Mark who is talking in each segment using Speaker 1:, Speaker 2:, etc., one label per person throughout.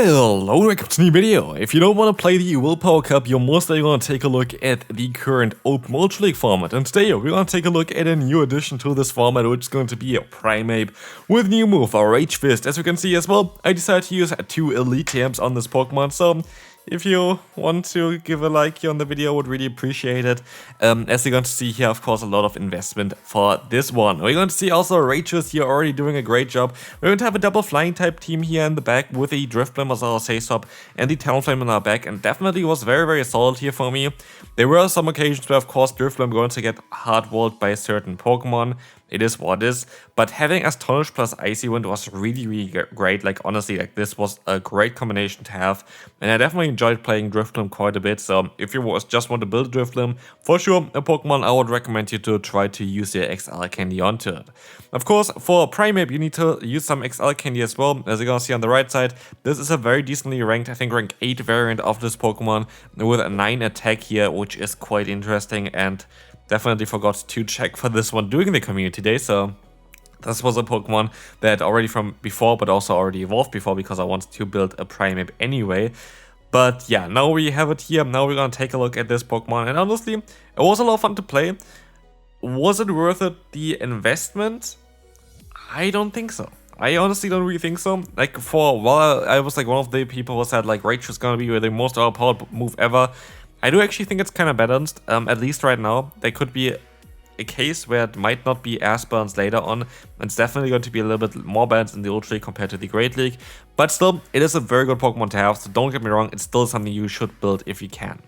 Speaker 1: Hello, welcome to the new video. If you don't want to play the Willpower Cup, you're most likely going to take a look at the current Open Ultra League format. And today we're going to take a look at a new addition to this format, which is going to be a Primeape with new move, our Rage Fist. As you can see as well, I decided to use 2 Elite TMs on this Pokemon, so if you want to give a like here on the video, I would really appreciate it. As you're going to see here, of course, a lot of investment for this one. We're going to see also Rachus here already doing a great job. We're going to have a double flying type team here in the back with the Drifblim as our Say-Swap and the Talonflame in our back, and definitely was very solid here for me. There were some occasions where, of course, Drifblim going to get hard-walled by a certain Pokemon. It is what it is, but having Astonish plus Icy Wind was really great. Like, honestly, like, this was a great combination to have, and I definitely enjoyed playing Drifblim quite a bit. So if you just want to build Drifblim, for sure a Pokemon I would recommend you to try to use your XL candy onto it. Of course, for Primeape you need to use some XL candy as well. As you're gonna see on the right side, this is a very decently ranked, I think rank 8 variant of this Pokemon with a 9 attack here, which is quite interesting, and definitely forgot to check for this one during the community day, so this was a Pokemon that already from before, but also already evolved before, because I wanted to build a Primeape anyway. But yeah, now we have it here. Now we're gonna take a look at this Pokemon, and honestly, it was a lot of fun to play. Was it worth it, the investment? I don't think so. I honestly don't really think so. Like, for a while, I was like one of the people who said like Rage was gonna be the most overpowered move ever. I do actually think it's kind of balanced, at least right now. There could be a case where it might not be as balanced later on. It's definitely going to be a little bit more balanced in the Ultra League compared to the Great League. But still, it is a very good Pokemon to have, so don't get me wrong, it's still something you should build if you can.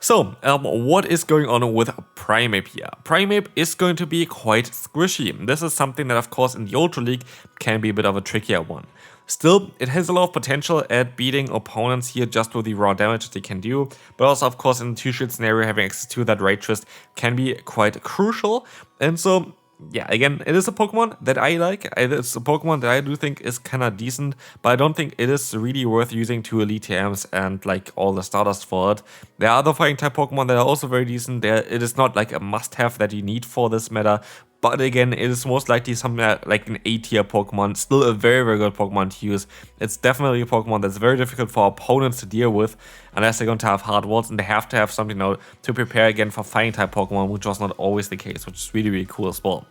Speaker 1: So, what is going on with Primeape here? Primeape is going to be quite squishy. This is something that, of course, in the Ultra League can be a bit of a trickier one. Still, it has a lot of potential at beating opponents here just with the raw damage that they can do, but also, of course, in the 2-shield scenario, having access to that Rage Fist can be quite crucial. And so, yeah, again, it is a Pokemon that I like. It's a Pokemon that I do think is kind of decent, but I don't think it is really worth using 2 Elite TMs and like all the Stardust for it. There are other fighting type Pokemon that are also very decent. It is not like a must-have that you need for this meta, but again, it is most likely something like an A-tier Pokemon, still a very good Pokemon to use. It's definitely a Pokemon that's very difficult for opponents to deal with, unless they're going to have hard walls, and they have to have something now to prepare again for fighting type Pokemon, which was not always the case, which is really cool as well.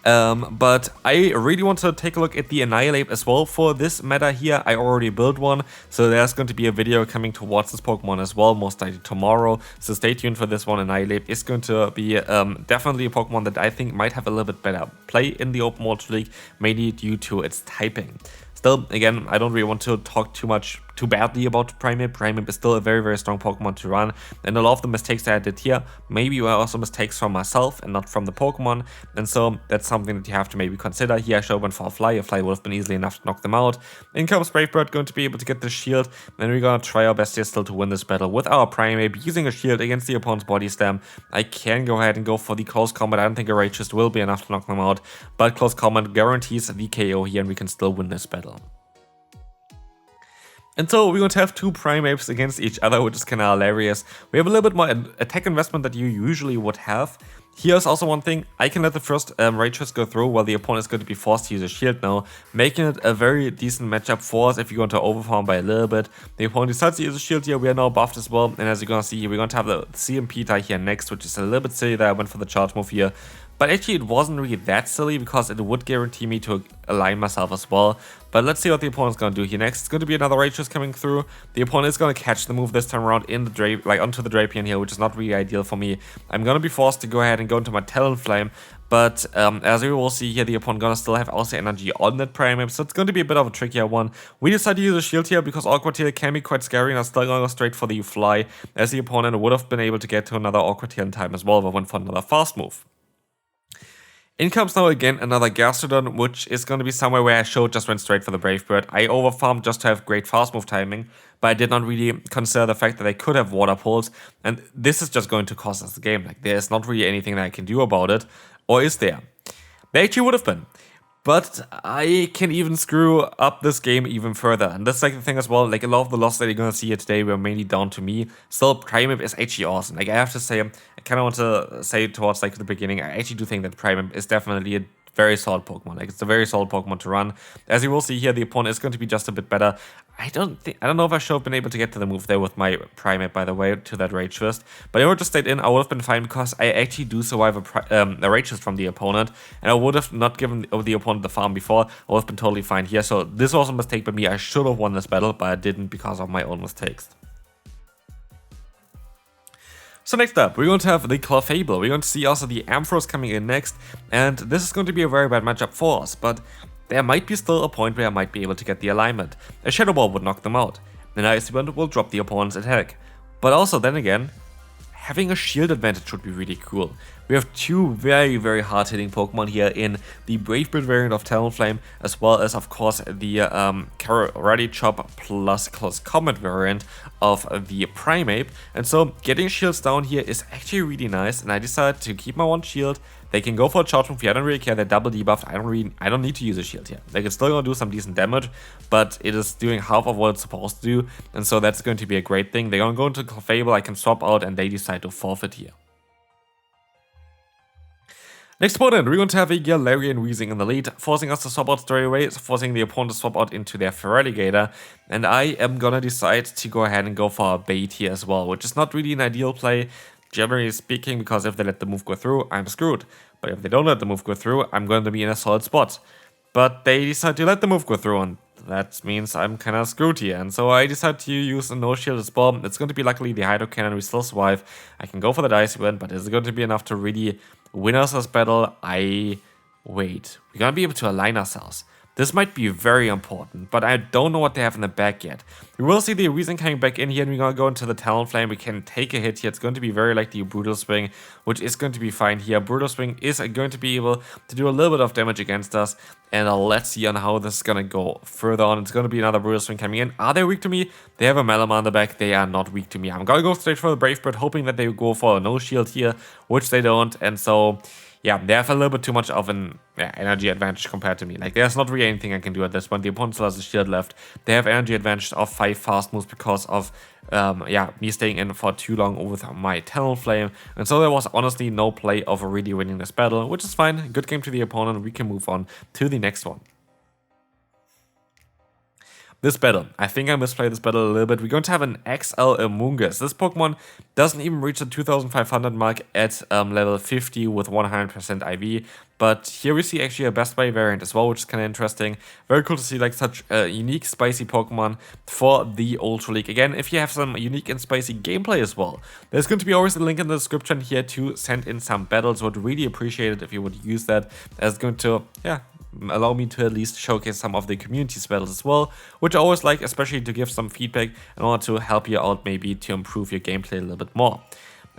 Speaker 1: But I really want to take a look at the Annihilate as well for this meta here. I already built one, so there's going to be a video coming towards this Pokemon as well, most likely tomorrow. So stay tuned for this one. Annihilate is going to be definitely a Pokemon that I think might have a little bit better play in the Open Ultra League, mainly due to its typing. Still, again, I don't really want to talk too badly about Primeape. Primeape is still a very strong Pokemon to run, and a lot of the mistakes that I did here maybe were also mistakes from myself and not from the Pokemon, and so that's something that you have to maybe consider. Here I should have went for a Fly would have been easily enough to knock them out. In comes Brave Bird, going to be able to get the shield, and we're gonna try our best here still to win this battle with our Primeape using a shield against the opponent's Body Slam. I can go ahead and go for the Close Combat. I don't think a Rage Fist will be enough to knock them out, but Close Combat guarantees the KO here, and we can still win this battle. And so we're going to have 2 Primeapes against each other, which is kind of hilarious. We have a little bit more attack investment that you usually would have. Here's also one thing, I can let the first Rage Fist go through while the opponent is going to be forced to use a shield now, making it a very decent matchup for us if you're going to overfarm by a little bit. The opponent decides to use a shield here, we are now buffed as well, and as you're going to see, we're going to have the CMP tie here next, which is a little bit silly that I went for the charge move here. But actually it wasn't really that silly, because it would guarantee me to align myself as well. But let's see what the opponent's going to do here next. It's going to be another Rage Fist coming through. The opponent is going to catch the move this time around in the onto the Drapion here, which is not really ideal for me. I'm going to be forced to go ahead and go into my Talonflame. But as we will see here, the opponent going to still have also energy on that Primeape, so it's going to be a bit of a trickier one. We decided to use a shield here because Awkward Tail can be quite scary, and I'm still going to go straight for the Fly, as the opponent would have been able to get to another Awkward Tail in time as well, but went for another fast move. In comes now again another Gastrodon, which is going to be somewhere where I just went straight for the Brave Bird. I overfarmed just to have great fast move timing, but I did not really consider the fact that I could have Water Pulse, and this is just going to cost us the game. Like, there's not really anything that I can do about it, or is there? There actually would have been. But I can even screw up this game even further. And that's like the thing as well, like a lot of the losses that you're gonna see here today were mainly down to me. Still, Primeape is actually awesome. Like, I have to say, I kind of want to say towards like the beginning, I actually do think that Primeape is definitely a very solid Pokemon. Like, it's a very solid Pokemon to run. As you will see here, the opponent is going to be just a bit better. I don't know if I should have been able to get to the move there with my Primeape, by the way, to that Rage Fist. But if I would just stayed in, I would have been fine because I actually do survive a Rage Fist from the opponent. And I would have not given the opponent the farm before. I would have been totally fine here. So this was a mistake by me. I should have won this battle, but I didn't because of my own mistakes. So next up, we're going to have the Clefable. We're going to see also the Ampharos coming in next. And this is going to be a very bad matchup for us. But there might be still a point where I might be able to get the alignment. A Shadow Ball would knock them out. An Ice Wind will drop the opponent's attack. But also then again, having a shield advantage would be really cool. We have two very hard hitting Pokemon here in the Brave Bird variant of Talonflame, as well as of course the Karate Chop plus Close Combat variant of the Primeape. And so getting shields down here is actually really nice, and I decided to keep my one shield. They can go for a charge move here. I don't really care. They're double debuffed. I don't need to use a shield here. Like, it's still gonna do some decent damage, but it is doing half of what it's supposed to do, and so that's going to be a great thing. They're gonna go into Clefable. I can swap out, and they decide to forfeit here. Next opponent, we're going to have a Galarian Weezing in the lead, forcing us to swap out straight away, forcing the opponent to swap out into their Feraligatr, and I am gonna decide to go ahead and go for a bait here as well, which is not really an ideal play, generally speaking, because if they let the move go through, I'm screwed. But if they don't let the move go through, I'm going to be in a solid spot. But they decide to let the move go through, and that means I'm kind of screwed here. And so I decide to use a no-shield as well. It's going to be luckily the Hydro Cannon. We still survive. I can go for the Ice Wind, but is it going to be enough to really win us this battle? Wait. We're going to be able to align ourselves. This might be very important, but I don't know what they have in the back yet. We will see the Weezing coming back in here, and we're going to go into the Talonflame. We can take a hit here. It's going to be very likely a Brutal Swing, which is going to be fine here. Brutal Swing is going to be able to do a little bit of damage against us, and let's see on how this is going to go further on. It's going to be another Brutal Swing coming in. Are they weak to me? They have a Malamar on the back. They are not weak to me. I'm going to go straight for the Brave Bird, hoping that they go for a no-shield here, which they don't, and so yeah, they have a little bit too much of an energy advantage compared to me. Like, there's not really anything I can do at this point. The opponent still has a shield left. They have energy advantage of 5 fast moves because of, me staying in for too long with my Talonflame. And so there was honestly no play of really winning this battle, which is fine. Good game to the opponent. We can move on to the next one. This battle, I think I misplayed this battle a little bit. We're going to have an XL Amoonguss. This Pokemon doesn't even reach the 2500 mark at level 50 with 100% IV. But here we see actually a Best Buy variant as well, which is kind of interesting. Very cool to see like such a unique spicy Pokemon for the Ultra League. Again, if you have some unique and spicy gameplay as well, there's going to be always a link in the description here to send in some battles. Would really appreciate it if you would use that, as it's going to, allow me to at least showcase some of the community battles as well, which I always like, especially to give some feedback in order to help you out, maybe to improve your gameplay a little bit more.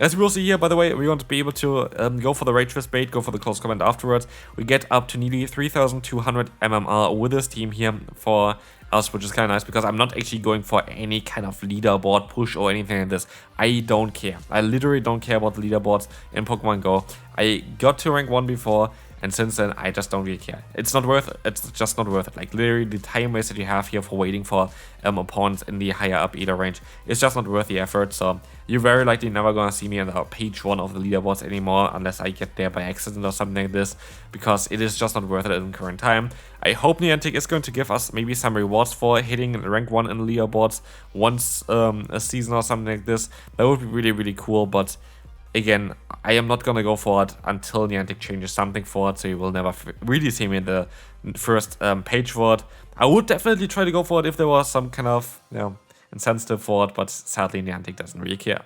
Speaker 1: As we will see here, by the way, we want to be able to go for the Rage Fist bait, go for the Close Combat afterwards. We get up to nearly 3200 MMR with this team here for us, which is kind of nice because I'm not actually going for any kind of leaderboard push or anything like this. I don't care. I literally don't care about the leaderboards in Pokemon Go. I got to rank 1 before, and since then, I just don't really care. It's not worth it. It's just not worth it. Like, literally, the time waste that you have here for waiting for opponents in the higher up either range is just not worth the effort. So, you're very likely never gonna see me on the page 1 of the leaderboards anymore unless I get there by accident or something like this, because it is just not worth it in the current time. I hope Niantic is going to give us maybe some rewards for hitting rank 1 in the leaderboards once a season or something like this. That would be really, really cool, but again, I am not gonna go for it until Niantic changes something for it, so you will never really see me in the first page for it. I would definitely try to go for it if there was some kind of incentive for it, but sadly Niantic doesn't really care.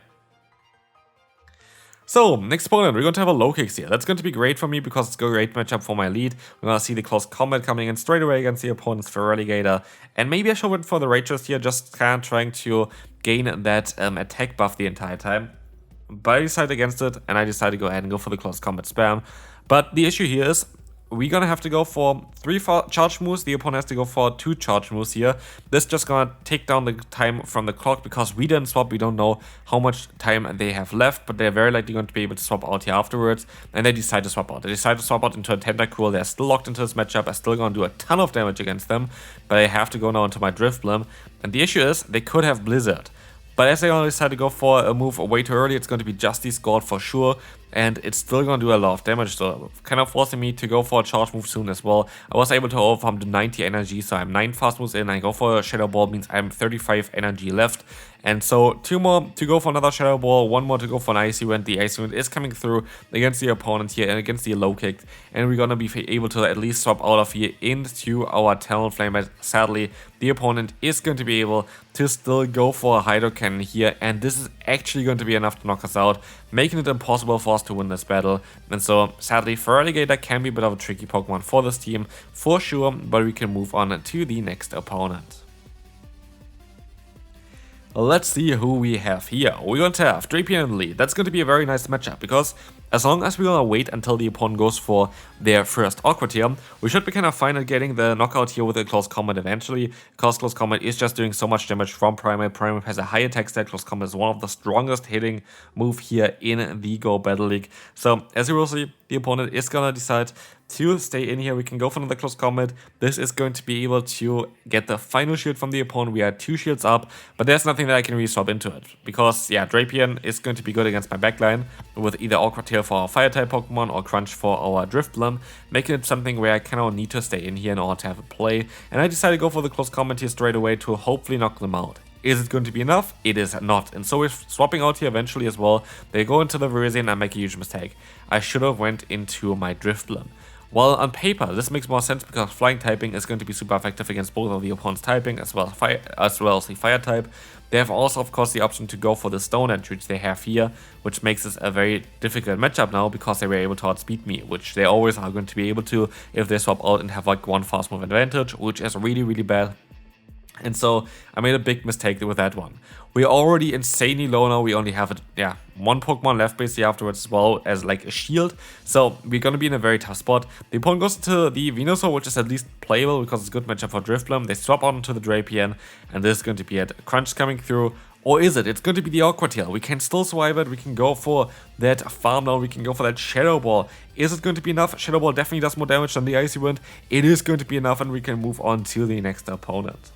Speaker 1: So, next opponent, we're going to have a Lokix here. That's going to be great for me because it's a great matchup for my lead. We're going to see the Close Combat coming in straight away against the opponent's Feraligatr. And maybe I should went for the Rage Fist here, just kind of trying to gain that attack buff the entire time. But I decided against it, and I decided to go ahead and go for the Close Combat spam. But the issue here is, we're gonna have to go for 3 charge moves. The opponent has to go for 2 charge moves here. This just gonna take down the time from the clock because we didn't swap. We don't know how much time they have left, but they're very likely going to be able to swap out here afterwards. And they decide to swap out. They decide to swap out into a Tentacruel. They're still locked into this matchup. I'm still gonna do a ton of damage against them, but I have to go now into my Drifblim. And the issue is, they could have Blizzard. But as they only decided to go for a move way too early, it's going to be Justice Gold for sure. and it's still gonna do a lot of damage, so kind of forcing me to go for a charge move soon as well. I was able to overcome the 90 energy, so I'm 9 fast moves in. I go for a Shadow Ball, means I'm 35 energy left. And so 2 more to go for another Shadow Ball, 1 more to go for an Icy Wind. The Icy Wind is coming through against the opponent here and against the low kick. And we're gonna be able to at least swap out of here into our Talonflame. But sadly, the opponent is going to be able to still go for a Hydro Cannon here. And this is actually going to be enough to knock us out, making it impossible for us to win this battle. And so sadly, Feraligatr can be a bit of a tricky Pokemon for this team, for sure. But we can move on to the next opponent. Let's see who we have here. We're going to have Drapion in the lead. That's going to be a very nice matchup because as long as we're going to wait until the opponent goes for their first Aqua Tier, we should be kind of fine at getting the knockout here with a Close Combat eventually, because Close Combat is just doing so much damage from Primeape. Primeape has a high attack stat. Close Combat is one of the strongest hitting move here in the Go Battle League. So as you will see, the opponent is going to decide to stay in here. We can go for another Close Combat. This is going to be able to get the final shield from the opponent. We are 2 shields up, but there's nothing that I can really swap into it. Because, yeah, Drapion is going to be good against my backline with either Aqua Tail for our Fire-type Pokemon or Crunch for our Drifblim, making it something where I kind of need to stay in here in order to have a play. And I decided to go for the Close Combat here straight away to hopefully knock them out. Is it going to be enough? It is not. And so we're swapping out here eventually as well. They go into the Virizion and I make a huge mistake. I should have went into my Drifblim. Well, on paper, this makes more sense because flying typing is going to be super effective against both of the opponent's typing as well as the fire type. They have also, of course, the option to go for the Stone Edge, which they have here, which makes this a very difficult matchup now because they were able to outspeed me, which they always are going to be able to if they swap out and have like 1 fast move advantage, which is really, really bad. And so I made a big mistake with that one. We're already insanely low now. We only have, 1 Pokemon left basically afterwards as well as like a shield. So we're going to be in a very tough spot. The opponent goes to the Venusaur, which is at least playable because it's a good matchup for Drifblim. They swap on to the Drapion, and this is going to be it. Crunch coming through. Or is it? It's going to be the Aqua Tail. We can still swipe it. We can go for that Farm Down. We can go for that Shadow Ball. Is it going to be enough? Shadow Ball definitely does more damage than the Icy Wind. It is going to be enough, and we can move on to the next opponent.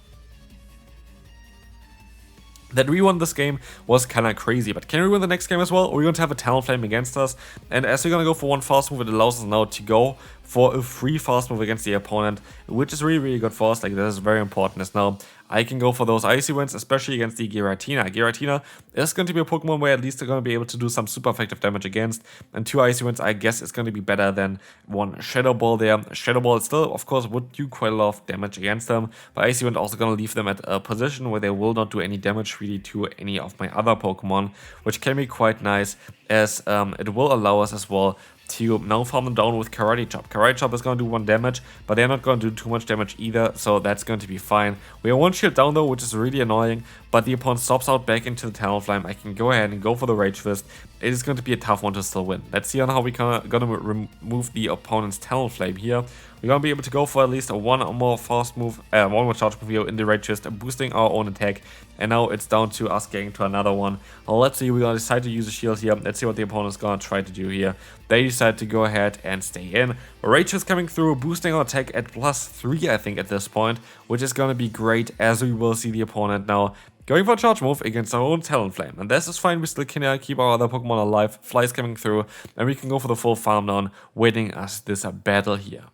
Speaker 1: That we won this game was kind of crazy, but can we win the next game as well? We're going to have a Talonflame against us, and as we're going to go for 1 fast move, it allows us now to go for a free fast move against the opponent, which is really, really good for us. Like, that is very important as now I can go for those Icy Winds, especially against the Giratina. Giratina is going to be a Pokemon where at least they're going to be able to do some super effective damage against, and 2 Icy Winds, I guess, is going to be better than 1 Shadow Ball there. Shadow Ball still, of course, would do quite a lot of damage against them, but Icy Wind also going to leave them at a position where they will not do any damage really to any of my other Pokemon, which can be quite nice, as it will allow us as well to now farm them down with Karate Chop. Karate Chop is going to do 1 damage, but they're not going to do too much damage either, so that's going to be fine. We are 1 shield down though, which is really annoying, but the opponent stops out back into the Talonflame. I can go ahead and go for the Rage Fist. It is going to be a tough one to still win. Let's see on how we're gonna remove the opponent's Talonflame here. We're going to be able to go for at least 1 more fast move, 1 more charge move here in the Rage Fist, boosting our own attack. And now it's down to us getting to another one. Well, let's see, we're going to decide to use a shield here. Let's see what the opponent's going to try to do here. They decide to go ahead and stay in. Rage is coming through, boosting our attack at +3, I think, at this point, which is going to be great, as we will see the opponent now going for a charge move against our own Talonflame. And this is fine, we still can keep our other Pokemon alive. Flies coming through, and we can go for the full farm down, winning us this battle here.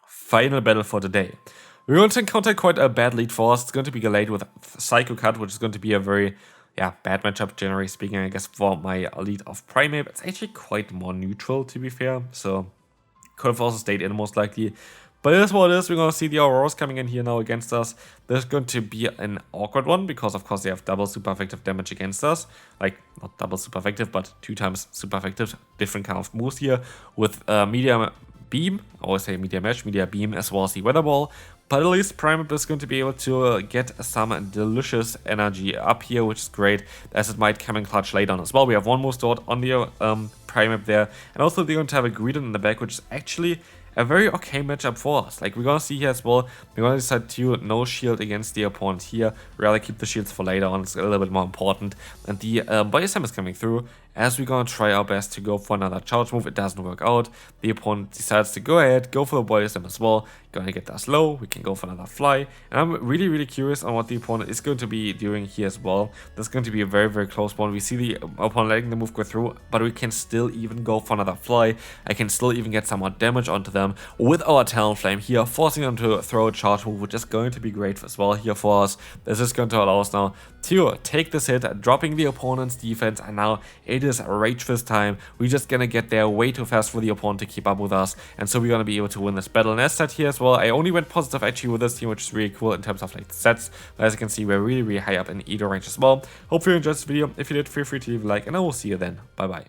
Speaker 1: Final battle for today. We're going to encounter quite a bad lead for us. It's going to be Galate with Psycho Cut, which is going to be a very bad matchup, generally speaking, I guess, for my Elite of Primeape. It's actually quite more neutral, to be fair, so could have also stayed in most likely. But it is what it is. We're going to see the Auroras coming in here now against us. This is going to be an awkward one because, of course, they have double super effective damage against us. Like, not double super effective, but 2 times super effective. Different kind of moves here with Media Beam. I always say Media Mesh, Media Beam, as well as the Weather Ball. But at least Primeape is going to be able to get some delicious energy up here, which is great, as it might come in clutch later on as well. We have 1 more stored on the Primeape there. And also they're going to have a Greedent in the back, which is actually a very okay matchup for us. Like, we're gonna see here as well, we're gonna decide to no shield against the opponent here, rather keep the shields for later on, it's a little bit more important. And the Body Slam is coming through, as we're gonna try our best to go for another charge move. It doesn't work out. The opponent decides to go ahead, go for the body slam as well. Gonna get that slow. We can go for another fly. And I'm really curious on what the opponent is going to be doing here as well. That's going to be a very close one. We see the opponent letting the move go through, but we can still even go for another fly. I can still even get some more damage onto them with our Talonflame here, forcing them to throw a charge move, which is going to be great as well here for us. This is going to allow us now to take this hit, dropping the opponent's defense, and now it is Rage Fist time. We're just gonna get there way too fast for the opponent to keep up with us, and so we're gonna be able to win this battle. And as said here as well, I only went positive actually with this team, which is really cool in terms of like sets. But as you can see, we're really high up in Edo range as well. Hopefully you enjoyed this video. If you did, feel free to leave a like, and I will see you then. Bye bye.